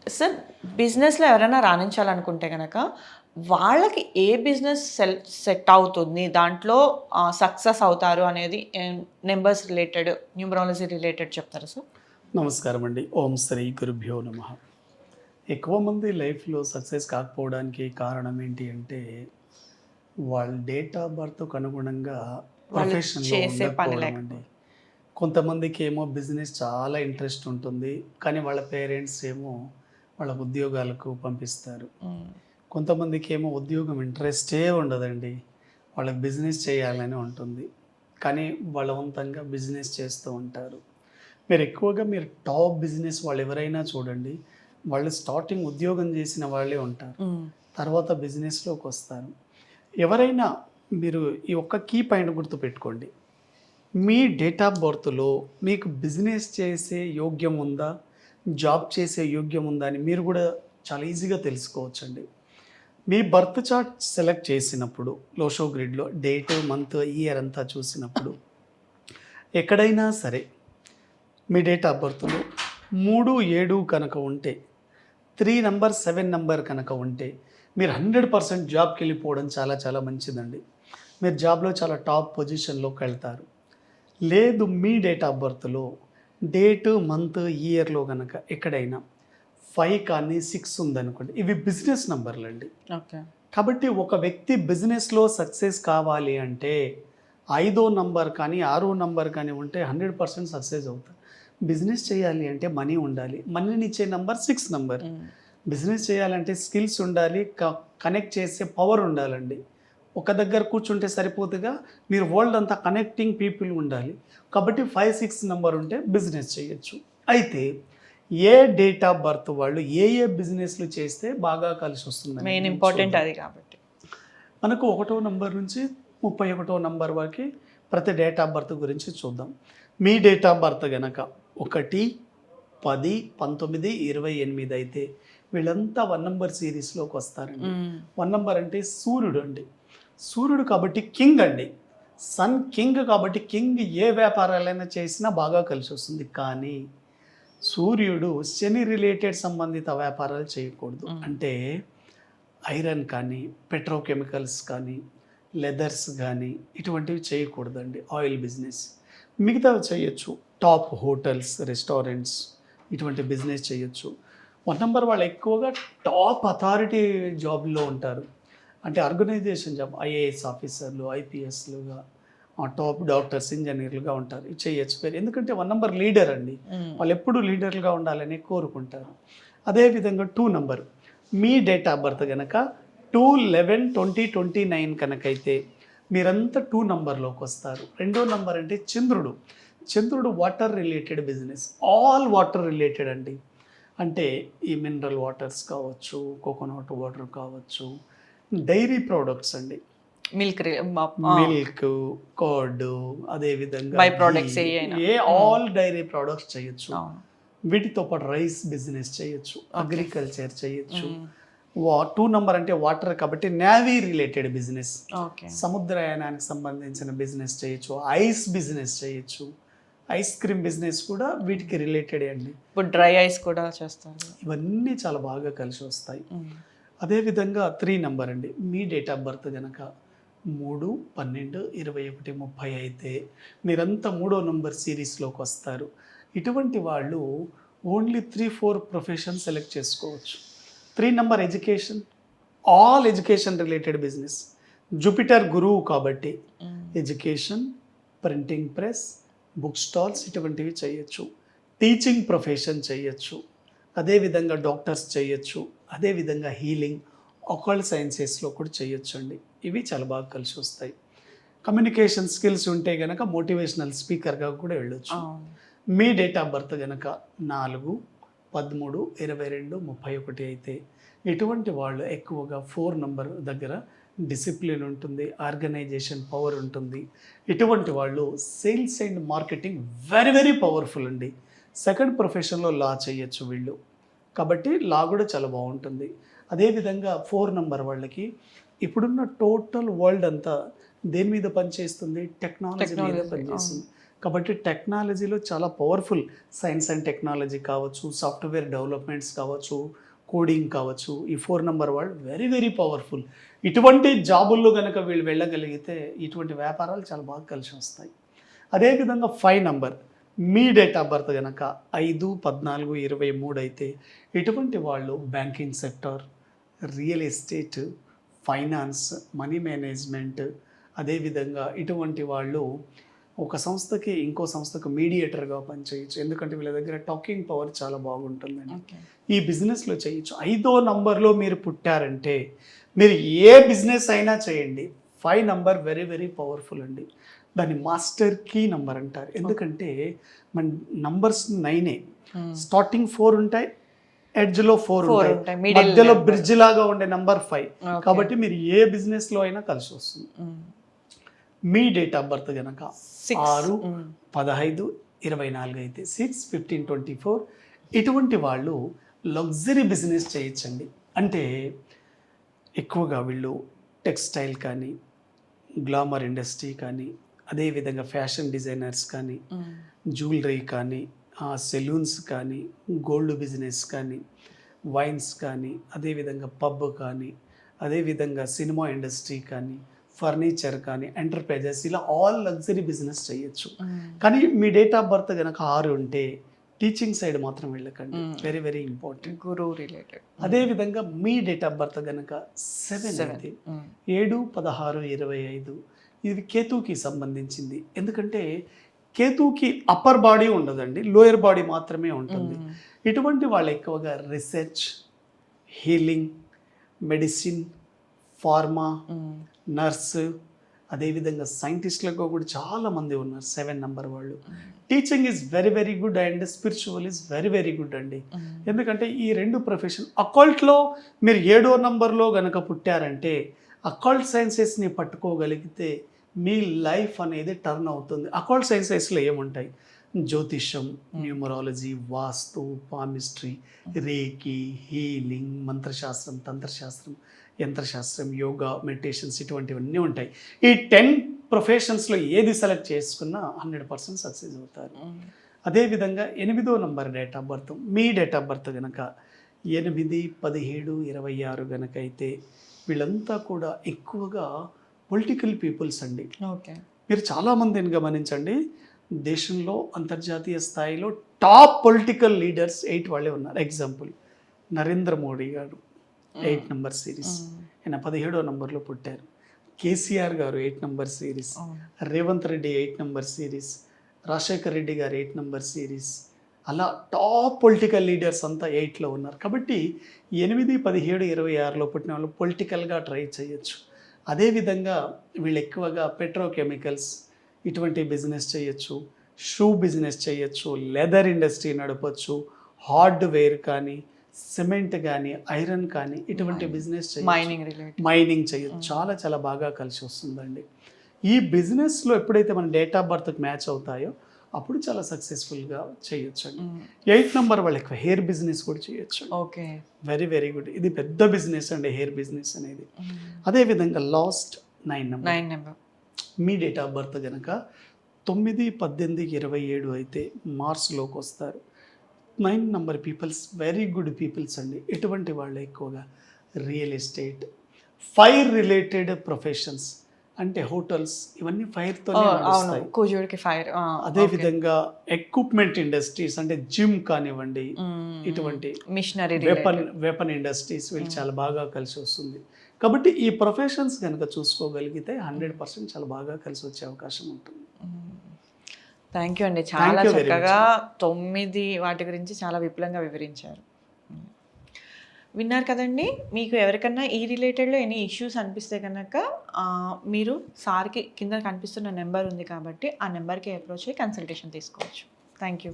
Sir బిజినెస్‌లో ఎవరైనా రాణించాలనుకుంటే గనక, వాళ్ళకి ఏ బిజినెస్ సెట్ అవుతుంది? దాంట్లో సక్సెస్ అవుతారు అనేది నంబర్స్ రిలేటెడ్, న్యూమరాలజీ రిలేటెడ్ చెప్తారా సార్? నమస్కారం అండి. ఓం శ్రీ గురుభ్యో నమః. ఎక్కువ మంది లైఫ్‌లో సక్సెస్ కాకపోవడానికి కారణం ఏంటి అంటే, వాళ్ళ డేట్ ఆఫ్ బర్త్‌కు అనుగుణంగా వాళ్ళు ప్రొఫెషన్‌లో చేసే పని ఉండకపోవడం అండి. లేకపోవడం. కొంతమందికేమో బిజినెస్ చాలా ఇంట్రెస్ట్ ఉంటుంది. కానీ వాళ్ళ పేరెంట్స్ ఏమో వాళ్ళ ఉద్యోగాలకు పంపిస్తారు. హ్మ్. కొంతమందికేమో ఉద్యోగం ఇంట్రెస్టే ఉండదండి. వాళ్ళకి బిజినెస్ చేయాలని ఉంటుంది. కానీ బలవంతంగా బిజినెస్ చేస్తూ ఉంటారు. మీరు టాప్ బిజినెస్ వాళ్ళు ఎవరైనా చూడండి. వాళ్ళు స్టార్టింగ్ ఉద్యోగం చేసిన వాళ్ళే ఉంటారు. హ్మ్. తర్వాత బిజినెస్‌లోకొస్తారు. ఎవరైనా మీరు ఈ ఒక్క కీ పాయింట్ గుర్తుపెట్టుకోండి. మీ డేట్ ఆఫ్ బర్త్‌లో మీకు బిజినెస్ చేసే యోగ్యం ఉందా? జాబ్ చేసే యోగ్యం ఉందా? అని మీరు గూడా చాలా ఈజీగా తెలుసుకోవచ్చండి. మీ బర్త్ చార్ట్ సెలెక్ట్ చేసినప్పుడు లోషో గ్రిడ్‌లో డేట్, మంత్, ఇయర్ అంతా చూసినప్పుడు ఎక్కడైనా సరే మీ డేట్ ఆఫ్ బర్త్‌లో 3, 7 కనుక ఉంటే 3 నంబర్, 7 నంబర్ కనుక ఉంటే మీరు 100% జాబ్‌కెళ్ళిపోవడం చాలా చాలా మంచిదండి. మీరు జాబ్‌లో చాలా టాప్ పొజిషన్‌లోకెళ్తారు. లేదు మీ డేట్ ఆఫ్ బర్త్‌లో డేటు, మంత్, ఇయర్‌లో గనక ఎక్కడైనా 5 కానీ 6 ఉందనుకోండి. ఇవి బిజినెస్ నంబర్‌లండి. ఓకే. కాబట్టి ఒక వ్యక్తి బిజినెస్‌లో సక్సెస్ కావాలి అంటే, ఐదో నంబర్ కానీ, ఆరో నంబర్ కానీ ఉంటే 100% సక్సెస్ అవుతారు. బిజినెస్ చేయాలి అంటే మనీ ఉండాలి. మనీనిచ్చే నంబర్ 6 నంబర్. హ్మ్. బిజినెస్ చేయాలంటే స్కిల్స్ ఉండాలి. కనెక్ట్ చేసే పవర్ ఉండాలండి. ఒక దగ్గర కూర్చుంటే సరిపోదుగా. మీరు వరల్డ్ అంతా కనెక్టింగ్ పీపుల్ ఉండాలి. కాబట్టి 5, 6 నంబర్ ఉంటే బిజినెస్ చేయొచ్చు. అయితే ఏ డేట్ ఆఫ్ బర్త్ వాళ్ళు ఏ బిజినెస్‌లు చేస్తే బాగా కలిసొస్తుందని మెయిన్ మనం ఇంపార్టెంట్ చూద్దాం. అది కాబట్టి. మనకు ఒకటో నంబర్ నుంచి 31 నంబర్ వరకి ప్రతి డేట్ ఆఫ్ బర్త్ గురించి చూద్దాం. మీ డేట్ ఆఫ్ బర్త్ గనక 1, 10, 19, 28 అయితే వీళ్ళంతా 1 నంబర్ సీరీస్‌లోకి వస్తారండి. హ్మ్. 1 నంబర్ అంటే సూర్యుడు అండి. సూర్యుడు కాబట్టి కింగ్ అండి. సన్ కింగ్ కాబట్టి కింగ్ ఏ వ్యాపారాలైనా చేసినా బాగా కలిసొస్తుంది. కానీ సూర్యుడు శని రిలేటెడ్ సంబంధిత వ్యాపారాలు చేయకూడదు. హ్మ్. అంటే ఐరన్ కానీ, పెట్రోకెమికల్స్ కానీ, లెదర్స్ గానీ ఇటువంటివి చేయకూడదండి. Oil business. మిగతావి చేయొచ్చు. టాప్ హోటల్స్, రెస్టారెంట్స్ ఇటువంటి బిజినెస్ చేయొచ్చు. 1 నంబర్ వాళ్ళు ఎక్కువగా టాప్ అథారిటీ జాబ్‌లో ఉంటారు. అంటే ఆర్గనైజేషన్ జాబ్ ఐఏఎస్ ఆఫీసర్లు, ఐపీఎస్‌లుగా టాప్ డాక్టర్స్, ఇంజినీర్లుగా ఉంటారు. ఇది చేయొచ్చు. ఎందుకంటే 1 నంబర్ లీడర్ అండి. హ్మ్. వాళ్ళెప్పుడూ లీడర్‌లుగా ఉండాలని కోరుకుంటారు. అదేవిధంగా 2 number me date of birth గనక 2/11/2029 కనుకైతే మీరంతా 2 నంబర్‌లోకొస్తారు. రెండో నంబర్ అంటే చంద్రుడు. చంద్రుడు water related business. All water related అండి. అంటే ఈ మినరల్ వాటర్స్ కావచ్చు, కోకోనట్ వాటర్ కావచ్చు, డైరీ ప్రొడక్ట్స్ అండి. మిల్క్ రి మ ఆ! మిల్క్, కర్డ్ అదేవిధంగా బై ఘీ ప్రొడక్ట్స్ ఏయైనా. హ్మ్. ఆల్ డైరీ ప్రొడక్ట్స్ చేయొచ్చు. అవును. వీటితో పాటు రైస్ బిజినెస్ చేయొచ్చు. ఓకే. అగ్రికల్చర్ చేయొచ్చు. హ్మ్. 2 నంబర్ అంటే వాటర్ కాబట్టి నేవీ రిలేటెడ్ బిజినెస్. ఓకే. సముద్రయానానికి సంబంధించిన బిజినెస్ చేయొచ్చు. ఐస్ బిజినెస్ చేయొచ్చు. ఐస్ క్రీమ్ బిజినెస్ కూడా వీటికి రిలేటెడే అండి. ఇప్పుడు డ్రై ఐస్ కూడా చేస్తారు. ఇవన్నీ చాలా బాగా కలిసొస్తాయి. హ్మ్. అదేవిధంగా 3 నంబర్ అండి. మీ డేట్ ఆఫ్ బర్త్ గనక 3, 12, 21, 30 అయితే మీరంతా మూడో నంబర్ సీరీస్‌లోకొస్తారు. ఇటువంటి వాళ్ళు ఓన్లీ 3, 4 ప్రొఫెషన్ సెలెక్ట్ చేసుకోవచ్చు. 3 number education, all education related business. Jupiter గురువు కాబట్టి హ్మ్. Education, printing press, book stalls ఇటువంటివి చేయొచ్చు. టీచింగ్ ప్రొఫెషన్ చేయొచ్చు. అదేవిధంగా డాక్టర్స్ చేయొచ్చు. అదేవిధంగా హీలింగ్, అకల్ట్ సైన్సెస్‌లో కూడా చేయొచ్చండి. ఇవి చాలా బాగా కలిసొస్తాయి. కమ్యూనికేషన్ స్కిల్స్ ఉంటే గనక మోటివేషనల్ స్పీకర్‌గా కూడా వెళ్ళొచ్చు. అవును. మీ డేట్ ఆఫ్ బర్త్ గనక 4, 13, 22, 31 అయితే ఇటువంటి వాళ్ళు ఎక్కువగా 4 నంబర్ దగ్గర డిసిప్లిన్ ఉంటుంది. ఆర్గనైజేషన్ పవర్ ఉంటుంది. ఇటువంటి వాళ్ళు sales and marketing very very powerful అండి. సెకండ్ ప్రొఫెషన్‌లో లా చేయొచ్చు వీళ్ళు. కాబట్టి లా కూడా చాలా బావుంటుంది. అదేవిధంగా 4 నంబర్ వాళ్ళకి ఇప్పుడున్న టోటల్ వరల్డ్ అంతా దేని మీద పనిచేస్తుంది? టెక్నాలజీ మీద టెక్నాలజీ. అవును. పనిచేస్తుంది. కాబట్టి టెక్నాలజీలో చాలా పవర్ఫుల్ సైన్స్ అండ్ టెక్నాలజీ కావచ్చు, సాఫ్ట్వేర్ డెవలప్మెంట్స్ కావచ్చు, కోడింగ్ కావచ్చు, ఈ 4 నెంబర్ వాళ్ళు వెరీ వెరీ పవర్ఫుల్. ఇటువంటి జాబుల్లో కనుక వీళ్ళు వెళ్ళగలిగితే ఇటువంటి వ్యాపారాలు చాలా బాగా కలిసి వస్తాయి. అదేవిధంగా 5 నెంబర్ మీ డేట్ ఆఫ్ బర్త్ కనుక 5/14/23 అయితే ఇటువంటి వాళ్ళు banking sector, real estate, finance, money management, అదేవిధంగా ఇటువంటి వాళ్ళు ఒక సంస్థకి ఇంకో సంస్థకు మీడియేటర్గా పనిచేయచ్చు. ఎందుకంటే వీళ్ళ దగ్గర టాకింగ్ పవర్ చాలా బాగుంటుందండి. ఈ బిజినెస్లో చేయొచ్చు. 5వ నంబర్లో మీరు పుట్టారంటే మీరు ఏ బిజినెస్ అయినా చేయండి. 5 నంబర్ వెరీ వెరీ పవర్ఫుల్ అండి. దాన్ని మాస్టర్ కీ నంబర్ అంటారు. ఎందుకంటే మన నంబర్స్ 9 స్టార్టింగ్ 4 ఉంటాయి, ఎడ్జ్లో 4 ఉంటాయి, మధ్యలో బ్రిడ్జ్ లాగా ఉండే నంబర్ 5. కాబట్టి మీరు ఏ బిజినెస్లో అయినా కలిసి వస్తుంది. మీ డేట్ ఆఫ్ బర్త్ కనుక 6/15/24 అయితే 6/15/24 ఇటువంటి వాళ్ళు లగ్జరీ బిజినెస్ చేయొచ్చండి. అంటే ఎక్కువగా వీళ్ళు టెక్స్టైల్ కానీ, గ్లామర్ ఇండస్ట్రీ కానీ, అదేవిధంగా ఫ్యాషన్ డిజైనర్స్ కానీ, జ్యువెలరీ కానీ, సెలూన్స్ కానీ, గోల్డ్ బిజినెస్ కానీ, వైన్స్ కానీ, అదేవిధంగా పబ్ కానీ, అదేవిధంగా సినిమా ఇండస్ట్రీ కానీ, ఫర్నిచర్ కానీ, ఎంటర్ప్రైజెస్, ఇలా ఆల్ లగ్జరీ బిజినెస్ చేయొచ్చు. కానీ మీ డేట్ ఆఫ్ బర్త్ కనుక 6 ఉంటే టీచింగ్ సైడ్ మాత్రం వెళ్ళకండి. వెరీ వెరీ ఇంపార్టెంట్, గురువు రిలేటెడ్. అదేవిధంగా మీ డేట్ ఆఫ్ బర్త్ కనుక 7 అయితే 7/16/25 ఇది కేతుకి సంబంధించింది. ఎందుకంటే కేతుకి అప్పర్ బాడీ ఉండదండి, లోయర్ బాడీ మాత్రమే ఉంటుంది. ఇటువంటి వాళ్ళు ఎక్కువగా research, healing, medicine, pharma, nurse, అదేవిధంగా సైంటిస్టులకు కూడా చాలామంది ఉన్నారు 7 నెంబర్ వాళ్ళు. Teaching is very very good and spiritual is very very good అండి. ఎందుకంటే ఈ 2 ప్రొఫెషన్. అకల్ట్లో మీరు 7వ నంబర్లో కనుక పుట్టారంటే అకల్ట్ సైన్సెస్ని పట్టుకోగలిగితే మీ లైఫ్ అనేది టర్న్ అవుతుంది. అకల్ట్ సైన్సెస్లో ఏముంటాయి? జ్యోతిషం, న్యూమరాలజీ, వాస్తు, పామిస్ట్రీ, రేకి, హీలింగ్, మంత్రశాస్త్రం, తంత్రశాస్త్రం, యంత్రశాస్త్రం, యోగా, మెడిటేషన్స్, ఇటువంటివన్నీ ఉంటాయి. ఈ 10 ప్రొఫెషన్స్లో ఏది సెలెక్ట్ చేసుకున్నా 100% సక్సెస్ అవుతారు. అదేవిధంగా 8వ number date of birth, me date of birth కనుక 8/17/26 కనుక అయితే వీళ్ళంతా కూడా ఎక్కువగా పొలిటికల్ పీపుల్స్ అండి. మీరు చాలామందిని గమనించండి, దేశంలో అంతర్జాతీయ స్థాయిలో టాప్ పొలిటికల్ లీడర్స్ 8 వాళ్ళే ఉన్నారు. ఎగ్జాంపుల్ నరేంద్ర మోడీ గారు 8 నెంబర్ సిరీస్, ఆయన 17వ నంబర్లో పుట్టారు. కేసీఆర్ గారు 8 number series, Revanth Reddy 8 number series, Rajasekhar Reddy గారు 8 నెంబర్ సిరీస్, అలా టాప్ పొలిటికల్ లీడర్స్ అంతా 8లో ఉన్నారు. కాబట్టి 8/17/26లో పుట్టిన వాళ్ళు పొలిటికల్గా ట్రై చేయొచ్చు. అదేవిధంగా వీళ్ళు ఎక్కువగా పెట్రోకెమికల్స్ ఇటువంటి బిజినెస్ చేయొచ్చు, షూ బిజినెస్ చేయొచ్చు, లెదర్ ఇండస్ట్రీ నడపచ్చు, హార్డ్వేర్ కానీ, సిమెంట్ కానీ, ఐరన్ కానీ ఇటువంటి బిజినెస్ మైనింగ్ చేయొచ్చు. చాలా చాలా బాగా కలిసి వస్తుందండి. ఈ బిజినెస్లో ఎప్పుడైతే మన డేట్ ఆఫ్ బర్త్కి మ్యాచ్ అవుతాయో అప్పుడు చాలా సక్సెస్ఫుల్గా చేయొచ్చు అండి. 8 నెంబర్ వాళ్ళు ఎక్కువ హెయిర్ బిజినెస్ కూడా చేయొచ్చు. Okay, very very good. ఇది పెద్ద బిజినెస్ అండి హెయిర్ బిజినెస్ అనేది. అదేవిధంగా లాస్ట్ 9 నెంబర్ మీ డేట్ ఆఫ్ బర్త్ కనుక 9/18/27 అయితే మార్స్లోకి వస్తారు. 9 number peoples very good peoples అండి. ఎటువంటి వాళ్ళు ఎక్కువగా real estate, fire related professions, అంటే హోటల్స్, ఇవన్నీ ఫైర్తోనే నడుస్తాయి. కూజూడికి ఫైర్. అదేవిధంగా ఎక్విప్మెంట్ ఇండస్ట్రీస్ అంటే జిమ్ కానివ్వండి, ఇటువంటి మిషనరీ, వెపన్ ఇండస్ట్రీస్ వీళ్ళు చాలా బాగా కలిసి వస్తుంది. కాబట్టి ఈ ప్రొఫెషన్స్ కనుక చూసుకోగలిగితే 100% చాలా బాగా కలిసి వచ్చే అవకాశం ఉంటుంది. థ్యాంక్ యూ అండి, చాలా చక్కగా 9 వాటి గురించి చాలా విపులంగా వివరించారు. విన్నారు కదండి. మీకు ఎవరికన్నా ఈ రిలేటెడ్లో ఎనీ ఇష్యూస్ అనిపిస్తే కనుక మీరు సార్కి కింద కనిపిస్తున్న నెంబర్ ఉంది కాబట్టి ఆ నెంబర్కి అప్రోచ్ అయ్యి కన్సల్టేషన్ తీసుకోవచ్చు. Thank you.